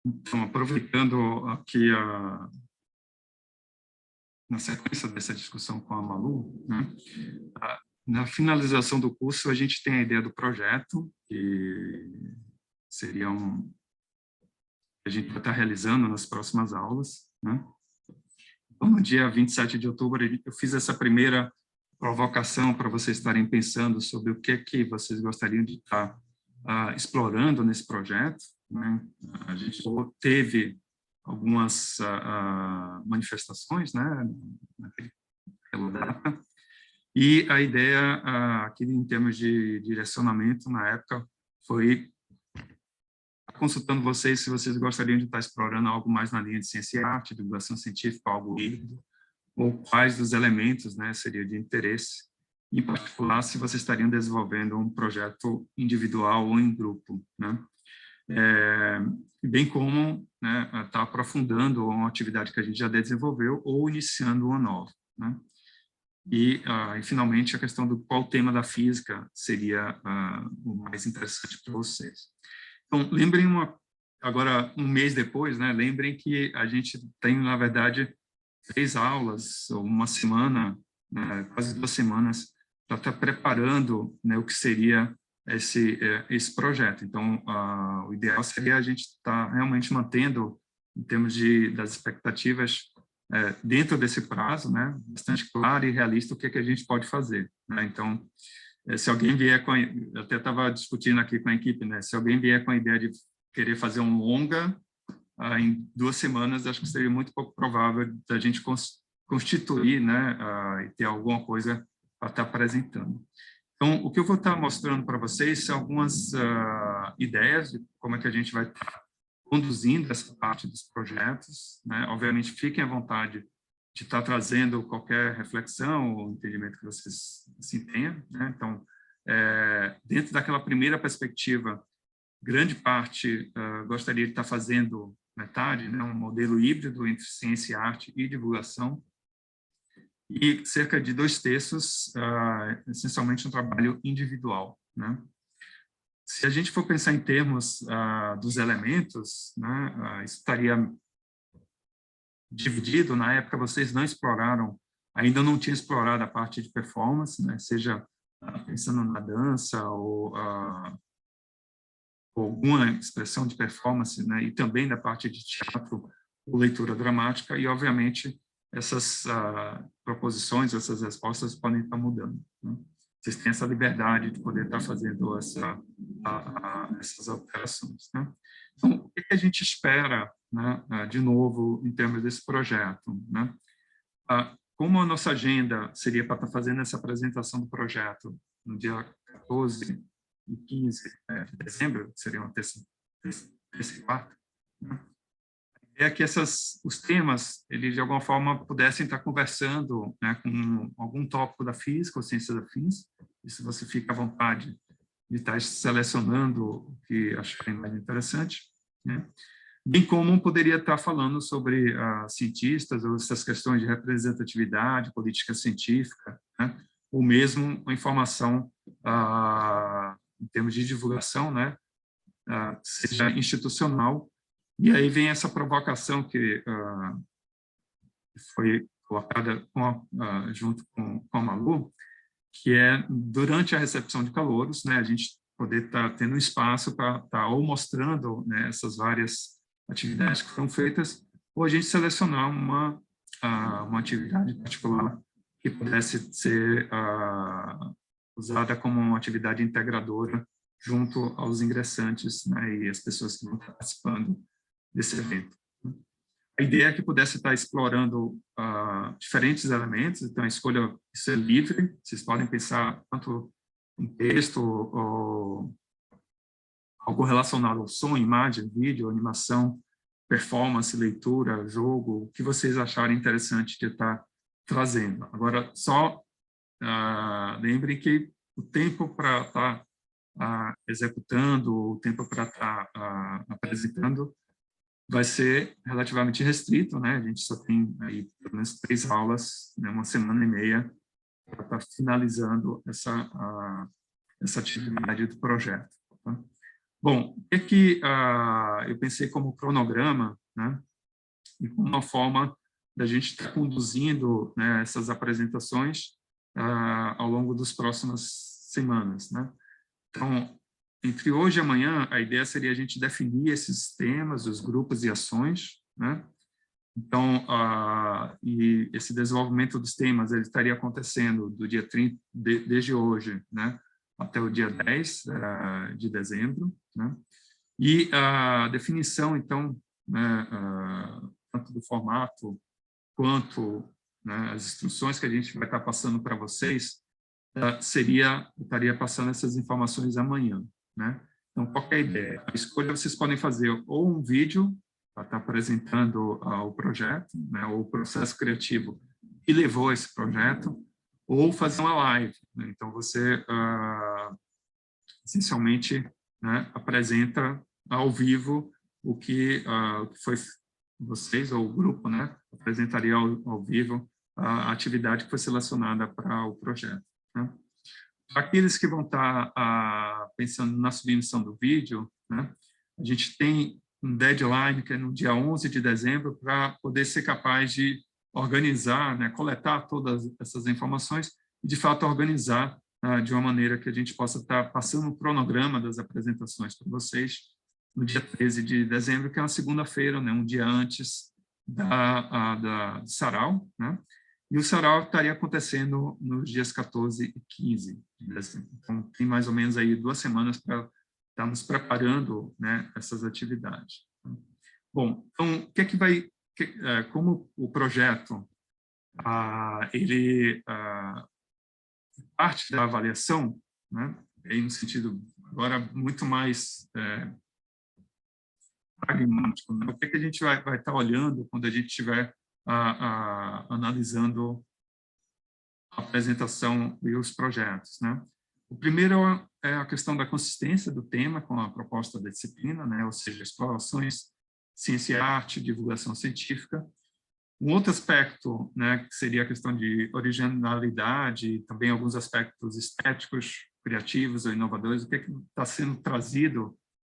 Então, aproveitando aqui na sequência dessa discussão com a Malu, né, na finalização do curso, a gente tem a ideia do projeto, que seria que a gente vai estar realizando nas próximas aulas, né? Então, no dia 27 de outubro, eu fiz essa primeira provocação para vocês estarem pensando sobre o que vocês gostariam de estar explorando nesse projeto, né? A gente teve algumas manifestações, né, naquela data, e a ideia aqui em termos de direcionamento na época foi consultando vocês se vocês gostariam de estar explorando algo mais na linha de ciência e arte, divulgação científica, algo híbrido, ou quais dos elementos, né, seria de interesse, em particular se vocês estariam desenvolvendo um projeto individual ou em grupo, né? Bem como, né, estar aprofundando uma atividade que a gente já desenvolveu ou iniciando uma nova, né? E finalmente, a questão do qual tema da física seria o mais interessante para vocês. Então, lembrem, agora, um mês depois, né, lembrem que a gente tem, na verdade, 3 aulas, ou uma semana, né, quase 2 semanas, para estar preparando, né, o que seria esse projeto. Então, o ideal seria a gente estar realmente mantendo, em termos das expectativas, dentro desse prazo, né, bastante claro e realista o que a gente pode fazer, né? Então, se alguém vier com... Eu até estava discutindo aqui com a equipe, né? Se alguém vier com a ideia de querer fazer um longa em 2 semanas, acho que seria muito pouco provável da gente constituir, né, e ter alguma coisa para estar apresentando. Então, o que eu vou estar mostrando para vocês são algumas ideias de como é que a gente vai estar conduzindo essa parte dos projetos, né? Obviamente, fiquem à vontade de estar trazendo qualquer reflexão ou entendimento que vocês assim, tenham, né? Então, dentro daquela primeira perspectiva, grande parte gostaria de estar fazendo metade, né? Um modelo híbrido entre ciência, arte e divulgação, e cerca de 2/3, essencialmente, um trabalho individual, né? Se a gente for pensar em termos dos elementos, né, isso estaria dividido. Na época, vocês não exploraram, ainda não tinham explorado a parte de performance, né, seja pensando na dança ou alguma expressão de performance, né, e também da parte de teatro ou leitura dramática, e, obviamente, essas proposições, essas respostas podem estar mudando, né? Vocês têm essa liberdade de poder estar fazendo essas alterações, né? Então, o que a gente espera, né, de novo, em termos desse projeto, né? Como a nossa agenda seria para estar fazendo essa apresentação do projeto no dia 14 e 15 de dezembro, que seria uma terça e quarta, né? É que os temas, eles de alguma forma pudessem estar conversando, né, com algum tópico da física ou ciências afins. Isso você fica à vontade de estar selecionando o que acharem mais interessante, né? Bem como poderia estar falando sobre cientistas ou essas questões de representatividade, política científica, né? Ou mesmo a informação em termos de divulgação, né? Seja institucional. E aí vem essa provocação que foi colocada junto com a Malu, que é, durante a recepção de calouros, né, a gente poder estar tendo espaço para estar ou mostrando, né, essas várias atividades que foram feitas, ou a gente selecionar uma atividade particular que pudesse ser usada como uma atividade integradora junto aos ingressantes, né, e as pessoas que vão estar participando desse evento. A ideia é que pudesse estar explorando diferentes elementos, então a escolha ser livre, vocês podem pensar tanto em texto ou algo relacionado ao som, imagem, vídeo, animação, performance, leitura, jogo, o que vocês acharem interessante de estar trazendo. Agora, só lembrem que o tempo para estar executando, o tempo para estar apresentando, vai ser relativamente restrito, né? A gente só tem aí pelo menos 3 aulas, né? 1 semana e meia para estar finalizando essa atividade do projeto, tá? Bom, o que eu pensei como cronograma, né, e como uma forma da gente estar conduzindo, né, essas apresentações ao longo das próximas semanas, né? Então, entre hoje e amanhã, a ideia seria a gente definir esses temas, os grupos e ações, né? Então, e esse desenvolvimento dos temas ele estaria acontecendo do dia 30, desde hoje, né, até o dia 10 de dezembro, né? E a definição, então, né, tanto do formato quanto, né, as instruções que a gente vai estar passando para vocês, estaria passando essas informações amanhã, né? Então, qualquer ideia, a escolha vocês podem fazer ou um vídeo para estar apresentando o projeto, né, ou o processo criativo que levou a esse projeto, ou fazer uma live, né? Então, você essencialmente, né, apresenta ao vivo o que foi vocês ou o grupo, né, apresentaria ao vivo a atividade que foi selecionada para o projeto, né? Aqueles que vão estar pensando na submissão do vídeo, né, a gente tem um deadline que é no dia 11 de dezembro para poder ser capaz de organizar, né, coletar todas essas informações e, de fato, organizar de uma maneira que a gente possa estar passando o cronograma das apresentações para vocês no dia 13 de dezembro, que é uma segunda-feira, né, um dia antes do Sarau, né? E o Sarau estaria acontecendo nos dias 14 e 15 de dezembro. Então, tem mais ou menos aí 2 semanas para estarmos preparando, né, essas atividades. Bom, então, o que é que vai... como o projeto, ele parte da avaliação, né, aí no sentido agora muito mais pragmático, né? O que é que a gente vai estar olhando quando a gente estiver analisando a apresentação e os projetos, né? O primeiro é a questão da consistência do tema com a proposta da disciplina, né? Ou seja, explorações, ciência e arte, divulgação científica. Um outro aspecto, né, que seria a questão de originalidade, também alguns aspectos estéticos, criativos ou inovadores, o que é que está sendo trazido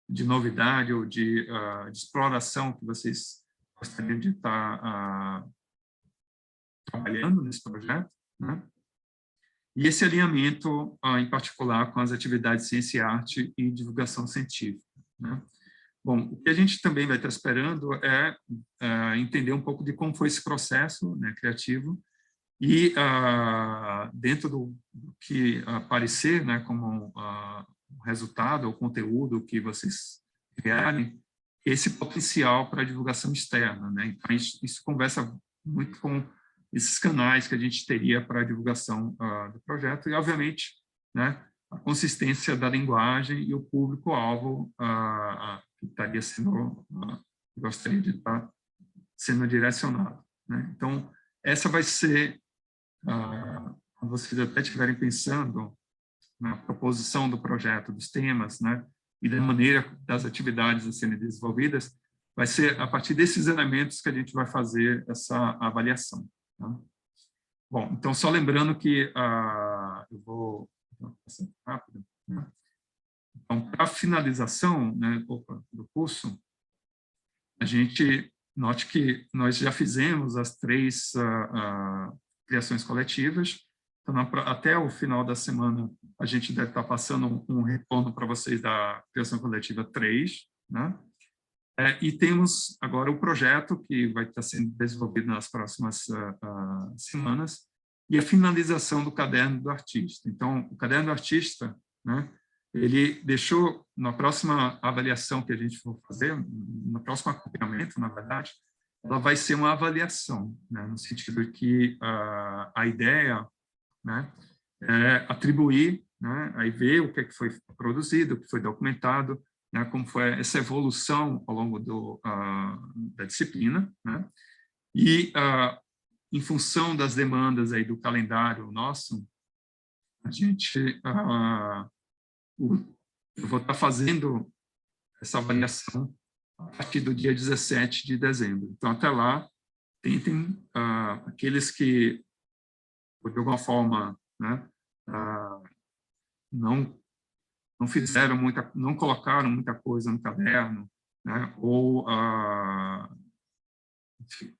de novidade ou de exploração que vocês gostariam de estar trabalhando nesse projeto, né? E esse alinhamento, em particular, com as atividades de ciência e arte e divulgação científica, né? Bom, o que a gente também vai estar esperando é entender um pouco de como foi esse processo, né, criativo e, dentro do que aparecer, né, como o resultado, o conteúdo que vocês criarem, esse potencial para divulgação externa, né? Então, isso conversa muito com esses canais que a gente teria para a divulgação do projeto e, obviamente, né, a consistência da linguagem e o público-alvo que estaria sendo, gostaria de estar sendo direcionado, né? Então, essa vai ser, quando vocês até estiverem pensando na proposição do projeto, dos temas, né, e da maneira das atividades a serem desenvolvidas, vai ser a partir desses elementos que a gente vai fazer essa avaliação, tá? Bom, então, só lembrando que eu vou passar rápido, né? Então, para a finalização, né, do curso, a gente note que nós já fizemos as 3 criações coletivas. Então, até o final da semana, a gente deve estar passando um retorno para vocês da criação coletiva 3, né? E temos agora o projeto que vai estar sendo desenvolvido nas próximas semanas e a finalização do caderno do artista. Então, o caderno do artista, né, ele deixou, na próxima avaliação que a gente for fazer, no próximo acompanhamento, na verdade, ela vai ser uma avaliação, né, no sentido de que a ideia, né, é atribuir, né, aí ver o que foi produzido, o que foi documentado, né, como foi essa evolução ao longo da disciplina, né, e em função das demandas aí do calendário nosso, a gente eu vou estar fazendo essa avaliação a partir do dia 17 de dezembro. Então, até lá, tentem aqueles que, de alguma forma, né, não não fizeram não colocaram muita coisa no caderno, né? Ou enfim,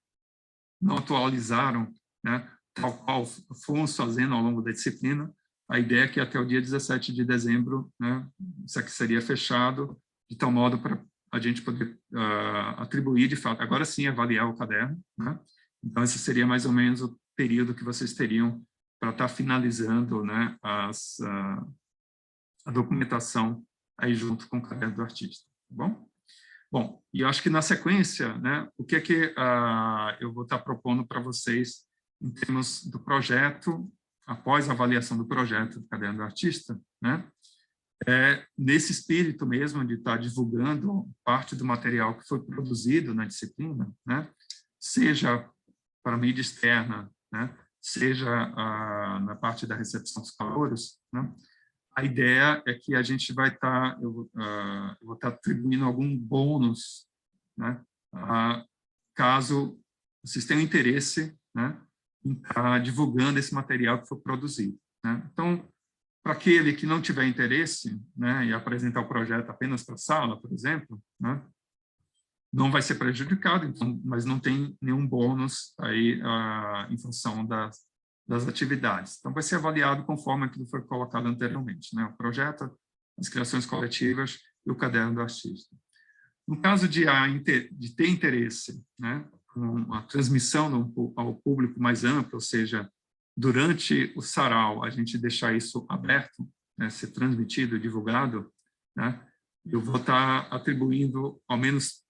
não atualizaram, né? Tal qual fomos fazendo ao longo da disciplina. A ideia é que até o dia 17 de dezembro, né, isso aqui seria fechado, de tal modo para a gente poder atribuir, de fato, agora sim, avaliar o caderno, né? Então, esse seria mais ou menos o período que vocês teriam para estar finalizando, né, a documentação aí junto com o caderno do artista, tá bom? Bom, e eu acho que na sequência, né, o que é que eu vou estar propondo para vocês em termos do projeto, após a avaliação do projeto do caderno do artista, né, nesse espírito mesmo de estar divulgando parte do material que foi produzido na disciplina, né, seja para a mídia externa, né, seja na parte da recepção dos calouros, né, a ideia é que a gente vai estar, eu vou estar atribuindo algum bônus, né, caso vocês tenham interesse, né, em estar divulgando esse material que foi produzido, né. Então, para aquele que não tiver interesse, né, e apresentar o projeto apenas para a sala, por exemplo, né, não vai ser prejudicado, então, mas não tem nenhum bônus aí em função das atividades. Então, vai ser avaliado conforme aquilo foi colocado anteriormente, né? O projeto, as criações coletivas e o caderno do artista. No caso de ter interesse, né, com a transmissão ao público mais amplo, ou seja, durante o sarau, a gente deixar isso aberto, né, ser transmitido, divulgado, né, eu vou estar atribuindo ao menos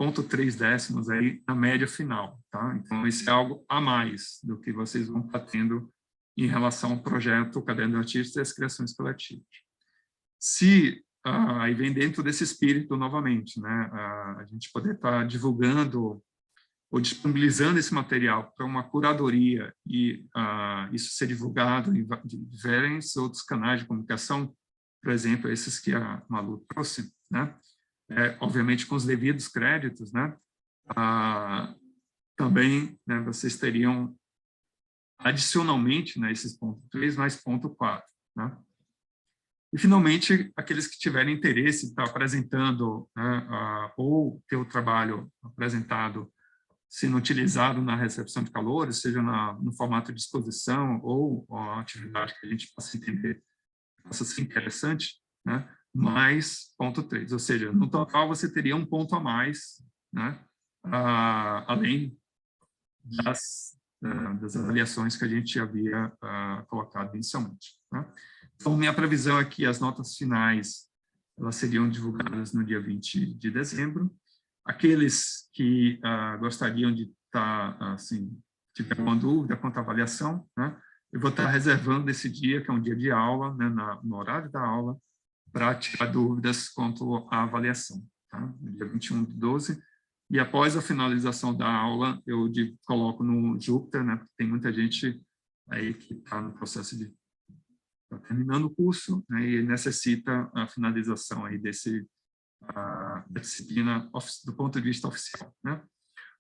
0,3 décimos aí na média final, tá? Então, isso é algo a mais do que vocês vão estar tendo em relação ao projeto, o Caderno do Artista e as criações coletivas. Se aí vem dentro desse espírito novamente, né? A gente poder estar divulgando ou disponibilizando esse material para uma curadoria e isso ser divulgado em diversos outros canais de comunicação, por exemplo, esses que a Malu trouxe, né? Obviamente com os devidos créditos, né? Também, né, vocês teriam adicionalmente, né, esses ponto 3 mais ponto 4, né? E, finalmente, aqueles que tiverem interesse em estar apresentando, né, ou ter o trabalho apresentado sendo utilizado na recepção de calores, seja no formato de exposição ou a atividade que a gente possa entender possa ser interessante, né, mais ponto 3. Ou seja, no total você teria um ponto a mais, né, além das avaliações que a gente havia colocado inicialmente, né? Então, minha previsão é que as notas finais elas seriam divulgadas no dia 20 de dezembro. Aqueles que gostariam de estar, assim, tiver alguma dúvida quanto à avaliação, né, eu vou estar reservando esse dia, que é um dia de aula, né, no horário da aula, para tirar dúvidas quanto à avaliação, tá? No dia 21/12. E após a finalização da aula, eu coloco no Jupyter, né, porque tem muita gente aí que está no processo de tá terminando o curso, né, e necessita a finalização aí da disciplina do ponto de vista oficial, né?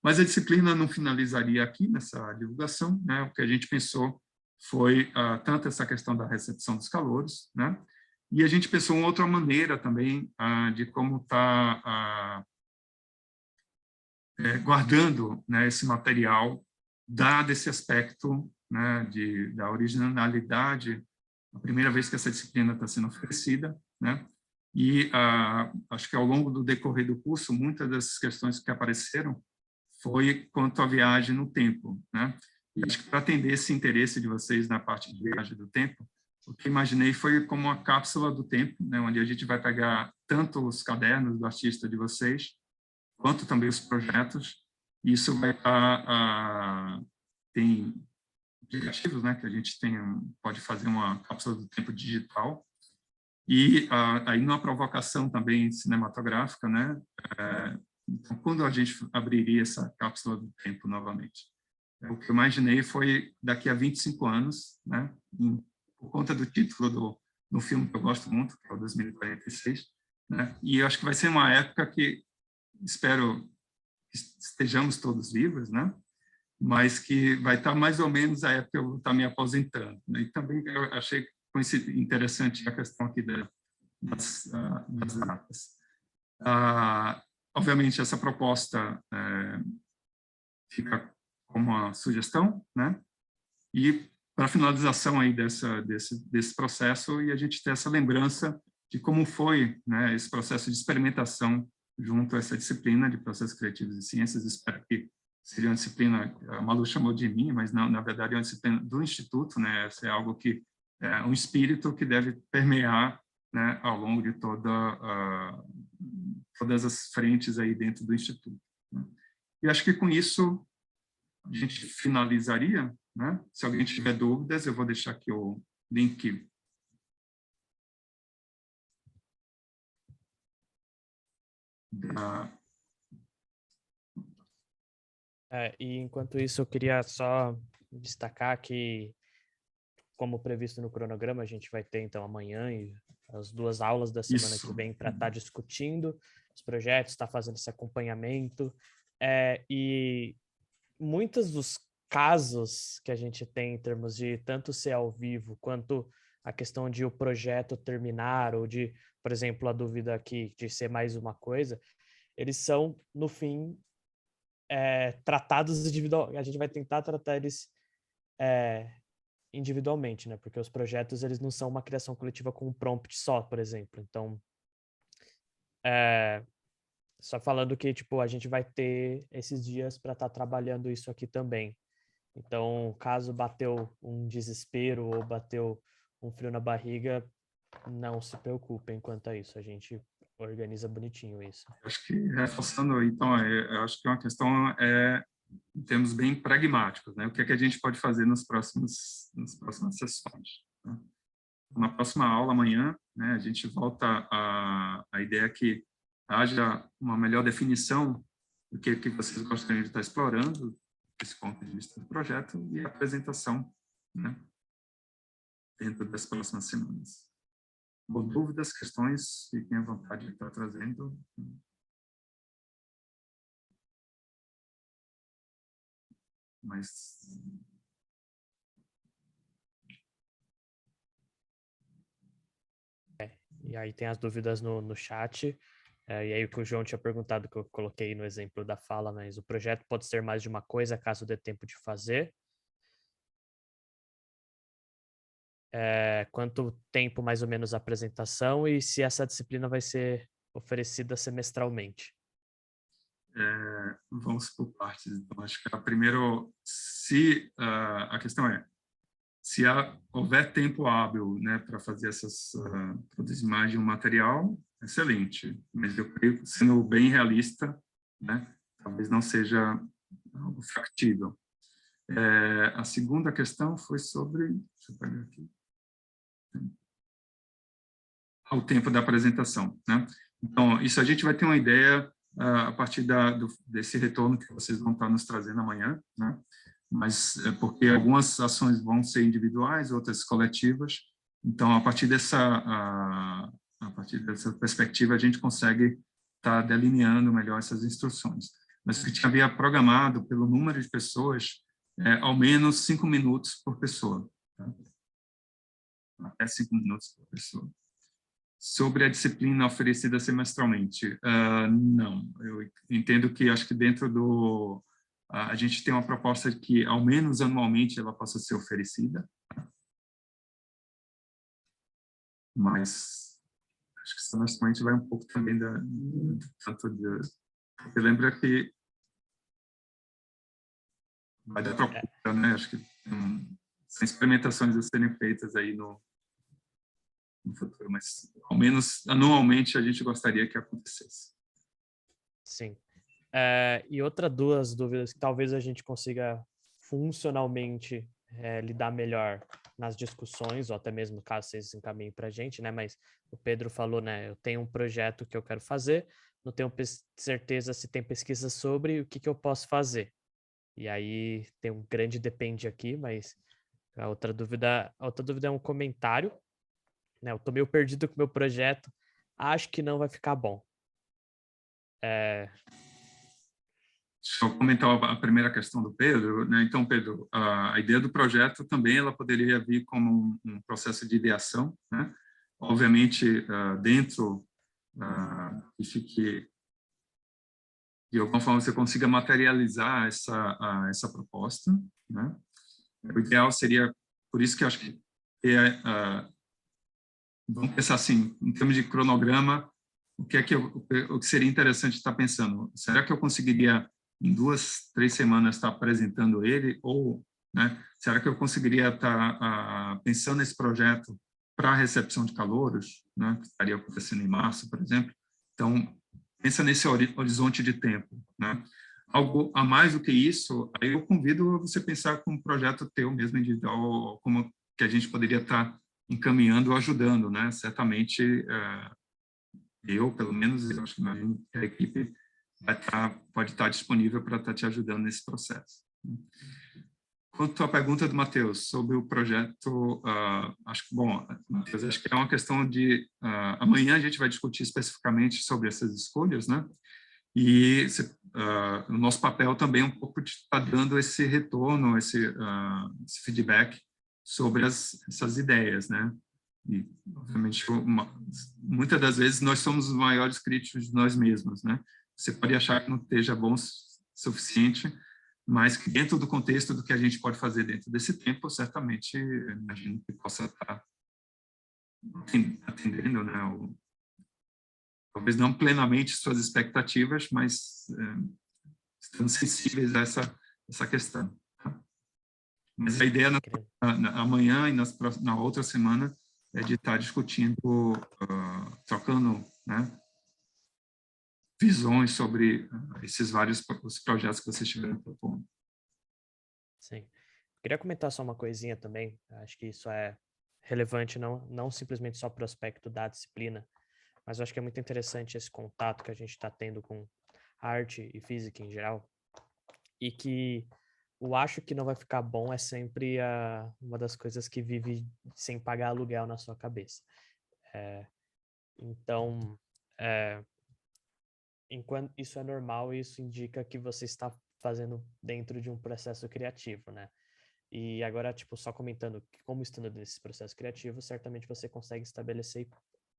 Mas a disciplina não finalizaria aqui nessa divulgação, né? O que a gente pensou foi tanto essa questão da recepção dos calouros, né? E a gente pensou uma outra maneira também de como está guardando, né, esse material, dado esse aspecto, né, da originalidade, a primeira vez que essa disciplina está sendo oferecida, né? E acho que ao longo do decorrer do curso, muitas dessas questões que apareceram foi quanto à viagem no tempo, né? E acho que para atender esse interesse de vocês na parte de viagem do tempo, o que imaginei foi como uma cápsula do tempo, né, onde a gente vai pegar tanto os cadernos do artista de vocês, quanto também os projetos. Isso vai estar, tem aplicativos, né, que a gente pode fazer uma cápsula do tempo digital, e aí numa provocação também cinematográfica, né, então, quando a gente abriria essa cápsula do tempo novamente? O que eu imaginei foi daqui a 25 anos, né, por conta do título do filme que eu gosto muito, que é o 2046, né, e eu acho que vai ser uma época que espero que estejamos todos vivos, né, mas que vai estar mais ou menos a época que eu vou estar me aposentando, né? E também eu achei interessante a questão aqui das datas. Obviamente, essa proposta fica como uma sugestão, né? E para a finalização aí desse processo, e a gente ter essa lembrança de como foi, né, esse processo de experimentação junto a essa disciplina de processos criativos e ciências. Espero que seja uma disciplina, a Malu chamou de mim, mas não, na verdade é uma disciplina do Instituto, né? Essa é algo que é um espírito que deve permear, né, ao longo de todas as frentes aí dentro do Instituto, né? E acho que com isso a gente finalizaria, né? Se alguém tiver dúvidas, eu vou deixar aqui o link. E enquanto isso, eu queria só destacar que, como previsto no cronograma, a gente vai ter então amanhã e as 2 aulas da semana que vem para estar discutindo os projetos, estar fazendo esse acompanhamento. E muitos dos casos que a gente tem em termos de tanto ser ao vivo quanto a questão de o projeto terminar ou de, por exemplo, a dúvida aqui de ser mais uma coisa, eles são, no fim, tratados individualmente. A gente vai tentar tratar eles individualmente, né? Porque os projetos, eles não são uma criação coletiva com um prompt só, por exemplo. Então, só falando que, tipo, a gente vai ter esses dias para estar trabalhando isso aqui também. Então, caso bateu um desespero ou bateu um frio na barriga, não se preocupem quanto a isso. A gente organiza bonitinho isso. Acho que, reforçando, então, eu acho que é uma questão em termos bem pragmáticos, né? O que é que a gente pode fazer nas próximas sessões, né? Na próxima aula, amanhã, né, a gente volta à ideia que haja uma melhor definição do que vocês gostariam de estar explorando, desse ponto de vista do projeto, e a apresentação, né, dentro das próximas semanas. Com dúvidas, questões, fiquem à vontade de estar trazendo. Mas E aí tem as dúvidas no chat. E aí o que o João tinha perguntado, que eu coloquei no exemplo da fala, mas o projeto pode ser mais de uma coisa, caso dê tempo de fazer. Quanto tempo mais ou menos a apresentação e se essa disciplina vai ser oferecida semestralmente. Vamos por partes. Então, acho que primeiro, se a questão se houver tempo hábil, né, para fazer produzir mais de um material, excelente. Mas eu creio que, sendo bem realista, né, talvez não seja algo factível. A segunda questão foi sobre, deixa eu pegar aqui, o tempo da apresentação, né? Então, isso a gente vai ter uma ideia a partir desse retorno que vocês vão estar nos trazendo amanhã, né? Mas porque algumas ações vão ser individuais, outras coletivas. Então, a partir dessa perspectiva, a gente consegue estar delineando melhor essas instruções. Mas o que tinha havia programado pelo número de pessoas, ao menos 5 minutos por pessoa, tá? Até 5 minutos por pessoa. Sobre a disciplina oferecida semestralmente, não. Eu entendo que, acho que dentro a gente tem uma proposta de que, ao menos anualmente, ela possa ser oferecida. Mas, acho que semestralmente vai um pouco também porque lembra que vai dar procura, né? Acho que são experimentações a serem feitas aí no futuro, mas ao menos anualmente a gente gostaria que acontecesse. Sim. E duas dúvidas que talvez a gente consiga funcionalmente lidar melhor nas discussões, ou até mesmo caso vocês encaminhem para a gente, né? Mas o Pedro falou, né? Eu tenho um projeto que eu quero fazer, não tenho certeza se tem pesquisa sobre o que eu posso fazer. E aí tem um grande depende aqui, mas a outra dúvida é um comentário, né? Eu tô meio perdido com o meu projeto, acho que não vai ficar bom. Deixa eu comentar a primeira questão do Pedro, né? Então, Pedro, a ideia do projeto também ela poderia vir como um processo de ideação, né? obviamente, dentro que fique, de alguma forma, você consiga materializar essa proposta, né? O ideal seria, por isso que eu acho que vamos pensar assim, em termos de cronograma, o que seria interessante estar pensando? Será que eu conseguiria, em 2, 3 semanas, estar apresentando ele? Ou, né, será que eu conseguiria estar pensando nesse projeto para a recepção de calouros, né, que estaria acontecendo em março, por exemplo? Então, pensa nesse horizonte de tempo, né? Algo a mais do que isso, aí eu convido você a pensar com um projeto teu mesmo individual, como que a gente poderia estar encaminhando ou ajudando, né? Certamente, eu, pelo menos, eu acho que imagino que a equipe pode estar disponível para estar te ajudando nesse processo. Quanto à pergunta do Matheus sobre o projeto, acho que, bom, Matheus, acho que é uma questão de... amanhã a gente vai discutir especificamente sobre essas escolhas, né? E o nosso papel também é um pouco de estar dando esse retorno, esse feedback sobre essas ideias, né? E, obviamente, muitas das vezes nós somos os maiores críticos de nós mesmos, né? Você pode achar que não esteja bom o suficiente, mas que dentro do contexto do que a gente pode fazer dentro desse tempo, certamente, imagino que possa estar atendendo, né? Talvez não plenamente suas expectativas, mas estando sensíveis a essa questão. Tá? Mas a ideia amanhã e na outra semana é de estar discutindo, trocando, né, visões sobre esses vários os projetos que vocês estiveram propondo. Sim. Queria comentar só uma coisinha também. Acho que isso é relevante, não simplesmente só para o aspecto da disciplina, mas eu acho que é muito interessante esse contato que a gente está tendo com arte e física em geral, e que o acho que não vai ficar bom é sempre uma das coisas que vive sem pagar aluguel na sua cabeça. Então, enquanto isso é normal, isso indica que você está fazendo dentro de um processo criativo, né? E agora, tipo, só comentando que como estando nesse processo criativo, certamente você consegue estabelecer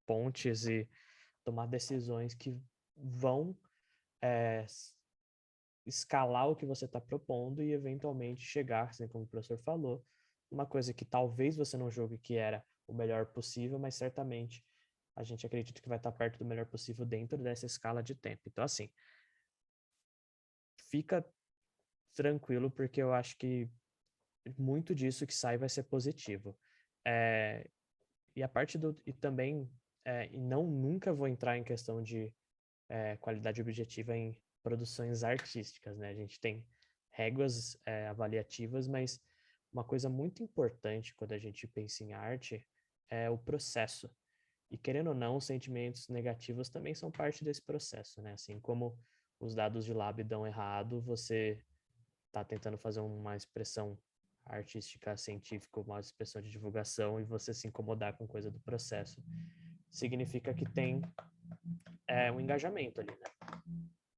pontes e tomar decisões que vão escalar o que você está propondo e eventualmente chegar, assim como o professor falou, uma coisa que talvez você não julgue que era o melhor possível, mas certamente a gente acredita que vai estar perto do melhor possível dentro dessa escala de tempo. Então, assim, fica tranquilo, porque eu acho que muito disso que sai vai ser positivo. E a parte do... E também, e não nunca vou entrar em questão de qualidade objetiva em produções artísticas, né? A gente tem réguas avaliativas, mas uma coisa muito importante quando a gente pensa em arte é o processo. E querendo ou não, os sentimentos negativos também são parte desse processo, né? Assim como os dados de lab dão errado, você está tentando fazer uma expressão artística, científica, uma expressão de divulgação e você se incomodar com coisa do processo, significa que tem um engajamento ali, né?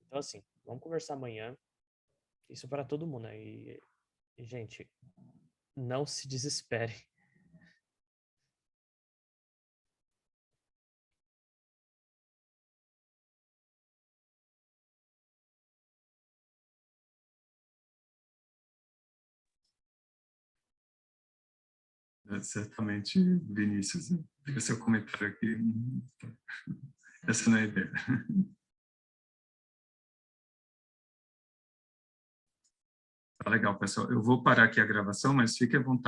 Então, assim, vamos conversar amanhã. Isso para todo mundo, né? E, gente, não se desespere. Certamente, Vinícius, o seu comentário aqui. Essa não é a ideia. Tá legal, pessoal. Eu vou parar aqui a gravação, mas fique à vontade.